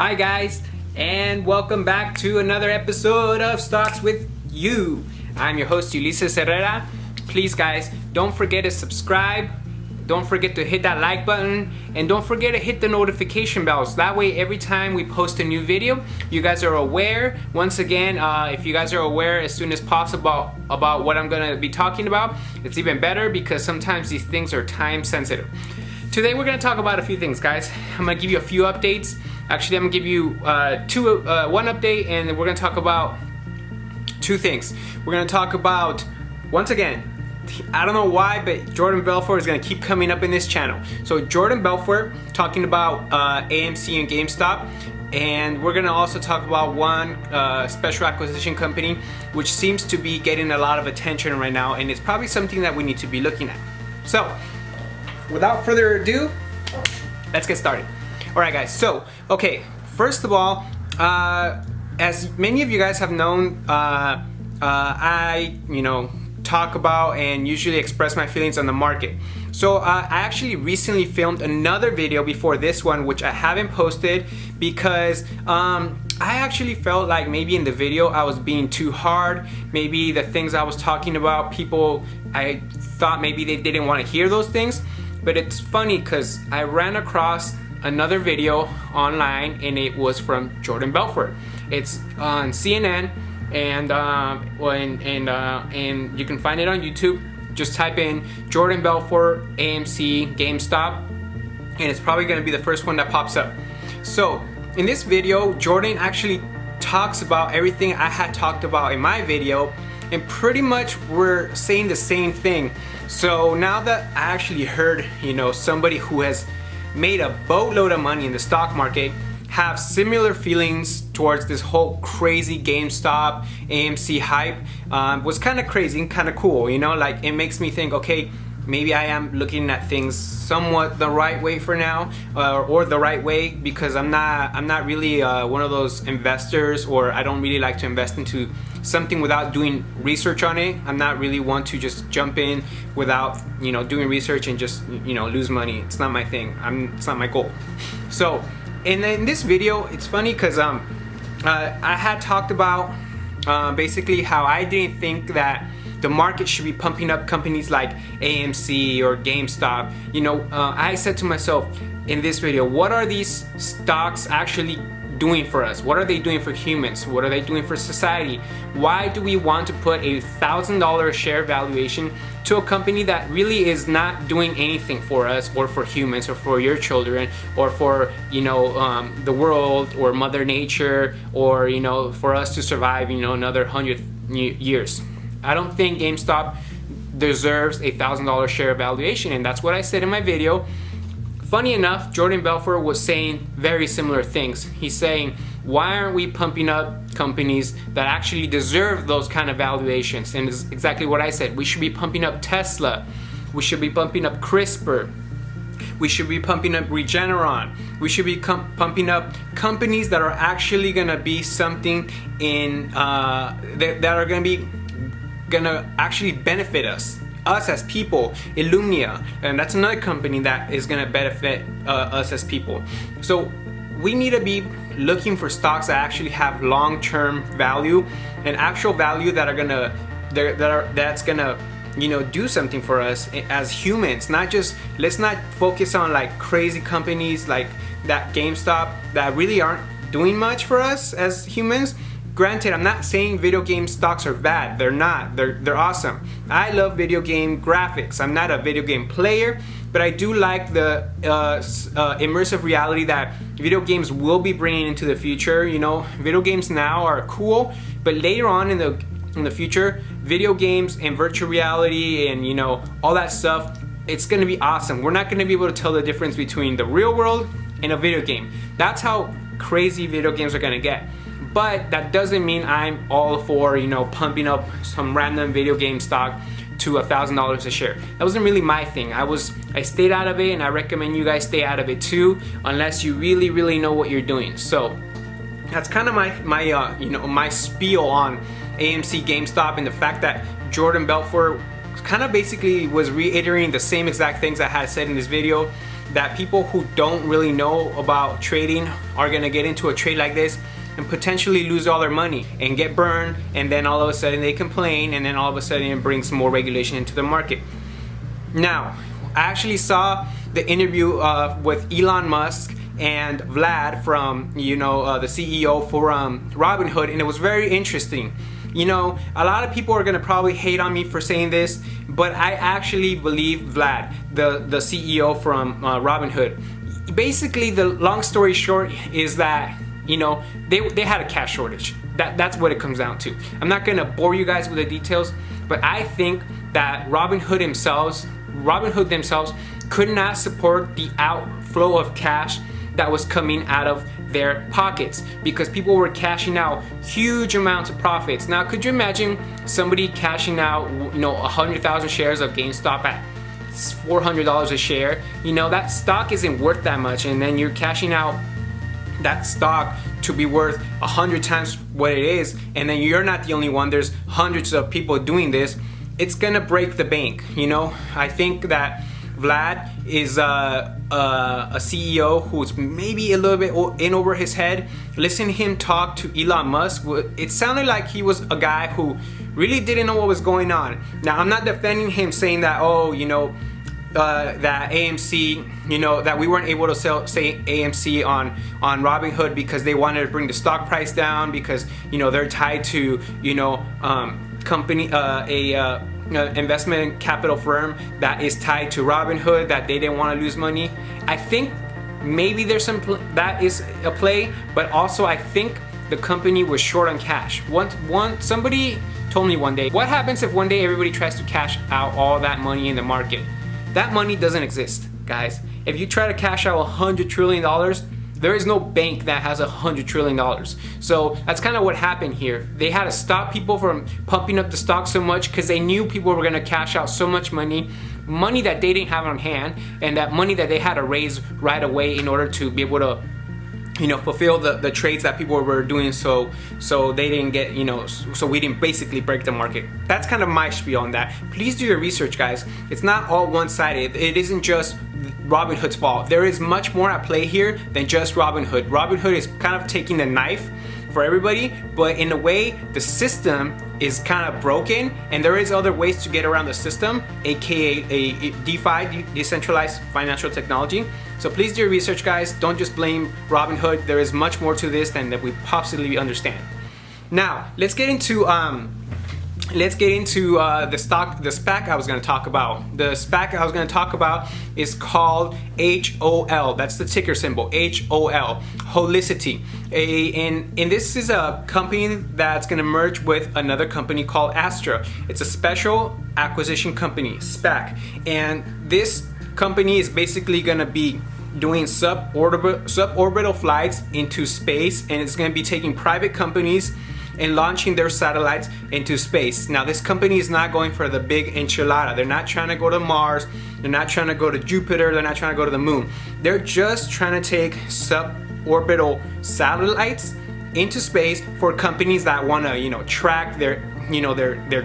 Hi guys, and welcome back to another episode of Stocks with You. I'm your host Ulises Herrera. Please guys, don't forget to subscribe, don't forget to hit that like button, and don't forget to hit the notification bells. That way every time we post a new video, you guys are aware. Once again, if you guys are aware as soon as possible about what I'm gonna be talking about, it's even better because sometimes these things are time sensitive. Today we're gonna talk about a few things, guys. I'm gonna give you a few updates. Actually, I'm gonna give you one update, and we're gonna talk about two things. We're gonna talk about, once again, I don't know why, but Jordan Belfort is gonna keep coming up in this channel. So Jordan Belfort talking about AMC and GameStop, and we're gonna also talk about one special acquisition company which seems to be getting a lot of attention right now, and it's probably something that we need to be looking at. So, without further ado, let's get started. All right, guys. So, okay. First of all, as many of you guys have known, I talk about and usually express my feelings on the market. So I actually recently filmed another video before this one, which I haven't posted because I actually felt like maybe in the video I was being too hard. Maybe the things I was talking about, I thought maybe they didn't want to hear those things. But it's funny because I ran across another video online, and it was from Jordan Belfort. It's on CNN, and you can find it on YouTube. Just type in Jordan Belfort AMC GameStop, and it's probably going to be the first one that pops up. So in this video, Jordan actually talks about everything I had talked about in my video, and pretty much we're saying the same thing. So now that I actually heard, somebody who has made a boatload of money in the stock market have similar feelings towards this whole crazy GameStop AMC hype, was kind of crazy and kind of cool. Like, it makes me think, okay, maybe I am looking at things somewhat the right way for now, or the right way, because I'm not really one of those investors, or I don't really like to invest into something without doing research on it. I'm not really one to just jump in without doing research and just lose money. It's not my thing. It's not my goal. So in this video, it's funny because I had talked about basically how I didn't think that the market should be pumping up companies like AMC or GameStop. I said to myself in this video, what are these stocks actually doing for us? What are they doing for humans? What are they doing for society? Why do we want to put a $1,000 share valuation to a company that really is not doing anything for us, or for humans, or for your children, or for the world, or Mother Nature, or for us to survive another 100 years? I don't think GameStop deserves a $1,000 share valuation, and that's what I said in my video. Funny enough, Jordan Belfort was saying very similar things. He's saying, why aren't we pumping up companies that actually deserve those kind of valuations? And it's exactly what I said. We should be pumping up Tesla. We should be pumping up CRISPR. We should be pumping up Regeneron. We should be pumping up companies that are actually gonna be something that are gonna actually benefit us as people. Illumia, and that's another company that is gonna benefit us as people. So we need to be looking for stocks that actually have long-term value and actual value that's gonna do something for us as humans. Let's not focus on like crazy companies like that GameStop that really aren't doing much for us as humans. Granted, I'm not saying video game stocks are bad. They're not. They're awesome. I love video game graphics. I'm not a video game player, but I do like the immersive reality that video games will be bringing into the future. Video games now are cool, but later on in the future, video games and virtual reality and all that stuff, it's gonna be awesome. We're not gonna be able to tell the difference between the real world and a video game. That's how crazy video games are gonna get. But that doesn't mean I'm all for pumping up some random video game stock to $1,000 a share. That wasn't really my thing. I stayed out of it, and I recommend you guys stay out of it too, unless you really know what you're doing. So that's kind of my spiel on AMC GameStop, and the fact that Jordan Belfort kind of basically was reiterating the same exact things I had said in this video. that people who don't really know about trading are gonna get into a trade like this and potentially lose all their money and get burned, and then all of a sudden they complain, and then all of a sudden it brings more regulation into the market. Now, I actually saw the interview with Elon Musk and Vlad from, the CEO for Robinhood, and it was very interesting. A lot of people are gonna probably hate on me for saying this, but I actually believe Vlad, the CEO from Robinhood. Basically, the long story short is that they had a cash shortage. That's what it comes down to. I'm not gonna bore you guys with the details, but I think that Robinhood themselves could not support the outflow of cash that was coming out of their pockets, because people were cashing out huge amounts of profits. Now, could you imagine somebody cashing out 100,000 shares of GameStop at $400 a share? That stock isn't worth that much, and then you're cashing out that stock to be worth 100 times what it is, and then you're not the only one. There's hundreds of people doing this. It's gonna break the bank. I think that Vlad is a CEO who's maybe a little bit in over his head. Listen to him talk to Elon Musk. It sounded like he was a guy who really didn't know what was going on. Now, I'm not defending him saying that, that AMC, that we weren't able to sell, say, AMC on Robinhood because they wanted to bring the stock price down, because they're tied to company investment capital firm that is tied to Robinhood, that they didn't want to lose money. I think maybe there's that is a play, but also I think the company was short on cash. Somebody told me one day, what happens if one day everybody tries to cash out all that money in the market? That money doesn't exist, guys. If you try to cash out $100 trillion, there is no bank that has $100 trillion. So that's kind of what happened here. They had to stop people from pumping up the stock so much because they knew people were gonna cash out so much money that they didn't have on hand, and that money that they had to raise right away in order to be able to fulfill the trades that people were doing, so they didn't get, so we didn't basically break the market. That's kind of my spiel on that. Please do your research, guys. It's not all one-sided. It isn't just Robinhood's fault. There is much more at play here than just Robinhood. Robinhood is kind of taking the knife for everybody, but in a way, the system is kind of broken, and there is other ways to get around the system, aka a DeFi, decentralized financial technology. So please do your research, guys. Don't just blame Robinhood. There is much more to this than that we possibly understand. Now, let's get into the SPAC I was going to talk about. The SPAC I was going to talk about is called HOL. That's the ticker symbol, HOL, Holicity. And this is a company that's going to merge with another company called Astra. It's a special acquisition company, SPAC. And this company is basically going to be doing suborbital flights into space, and it's going to be taking private companies and launching their satellites into space. Now, this company is not going for the big enchilada. They're not trying to go to Mars. They're not trying to go to Jupiter. They're not trying to go to the moon. They're just trying to take suborbital satellites into space for companies that want to, track their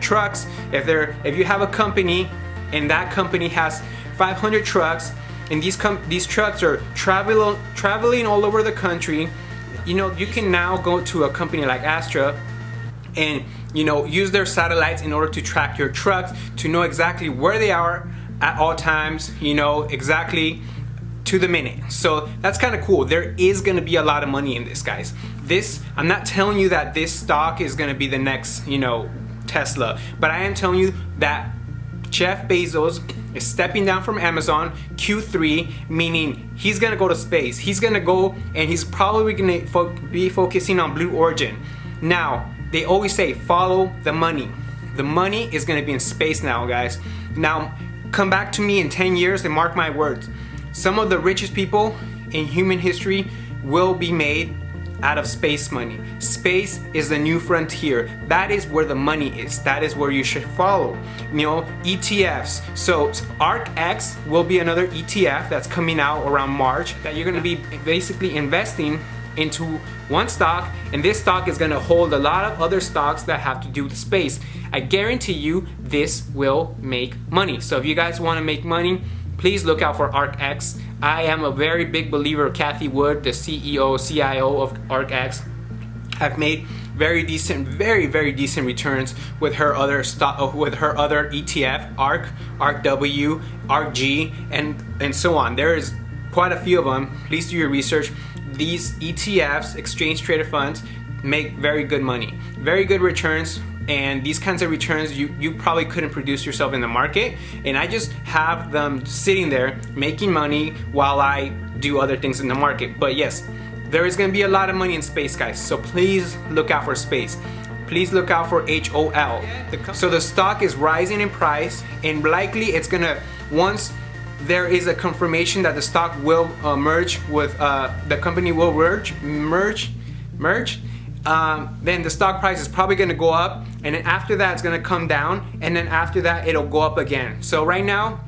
trucks. If you have a company and that company has 500 trucks, and these trucks are traveling all over the country, you can now go to a company like Astra and use their satellites in order to track your trucks, to know exactly where they are at all times, exactly to the minute. So that's kind of cool. There is going to be a lot of money in this, guys. I'm not telling you that this stock is going to be the next Tesla, but I am telling you that Jeff Bezos is stepping down from Amazon Q3, meaning he's gonna go to space. He's gonna go, and he's probably gonna be focusing on Blue Origin. Now, they always say follow the money. The money is gonna be in space now, guys. Now, come back to me in 10 years and mark my words. Some of the richest people in human history will be made out of space money. Space is the new frontier. That is where the money is. That is where you should follow. ETFs. So ARKX will be another ETF that's coming out around March that you're gonna be basically investing into one stock, and this stock is gonna hold a lot of other stocks that have to do with space. I guarantee you this will make money. So if you guys wanna make money, please look out for ARKX. I am a very big believer of Kathy Wood, the CEO, CIO of ARKX. I've made very decent returns with her other stock, with her other ETF, ARK, ARKW, ARKG, and so on. There is quite a few of them. Please do your research. These ETFs, exchange traded funds, make very good money, very good returns. And these kinds of returns you probably couldn't produce yourself in the market, and I just have them sitting there making money while I do other things in the market. But yes, there is going to be a lot of money in space, guys, so please look out for space. Please look out for HOL. So the stock is rising in price, and likely it's gonna, once there is a confirmation that the stock will merge with the company will merge, then the stock price is probably going to go up, and then after that it's going to come down, and then after that it'll go up again. So right now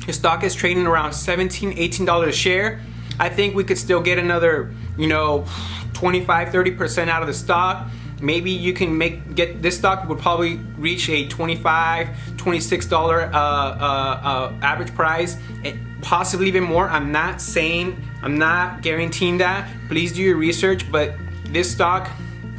the stock is trading around $17-18 a share. I think we could still get another 25-30% out of the stock. Maybe you can get this stock would probably reach a $25-26 average price, possibly even more. I'm not guaranteeing that. Please do your research, but this stock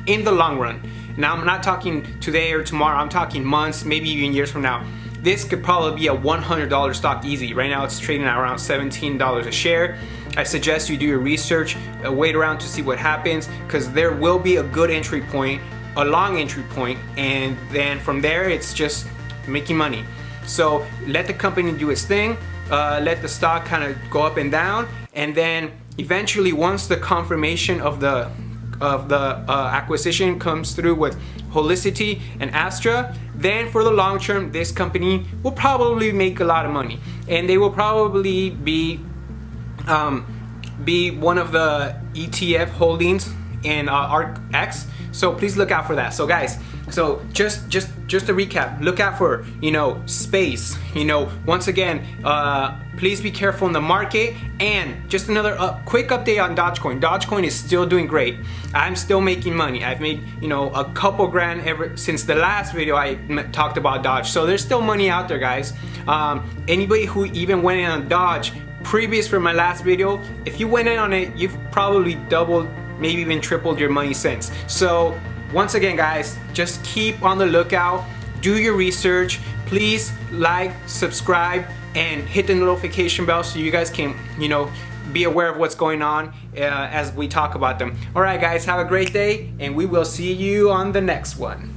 in the long run, now I'm not talking today or tomorrow, I'm talking months, maybe even years from now, this could probably be a $100 stock easy. Right now it's trading at around $17 a share. I suggest you do your research, wait around to see what happens, because there will be a good entry point, a long entry point, and then from there it's just making money. So let the company do its thing, let the stock kind of go up and down, and then eventually once the confirmation of the acquisition comes through with Holicity and Astra, then for the long term this company will probably make a lot of money, and they will probably be one of the ETF holdings in ARKX. So please look out for that. So guys, so just to recap, look out for space. Once again, please be careful in the market. And just another quick update on Dogecoin. Dogecoin is still doing great. I'm still making money. I've made a couple grand ever since the last video I talked about Doge. So there's still money out there, guys. Anybody who even went in on Doge previous from my last video, if you went in on it, you've probably doubled, maybe even tripled your money since. So once again, guys, just keep on the lookout, do your research, please like, subscribe, and hit the notification bell so you guys can be aware of what's going on as we talk about them. All right, guys, have a great day, and we will see you on the next one.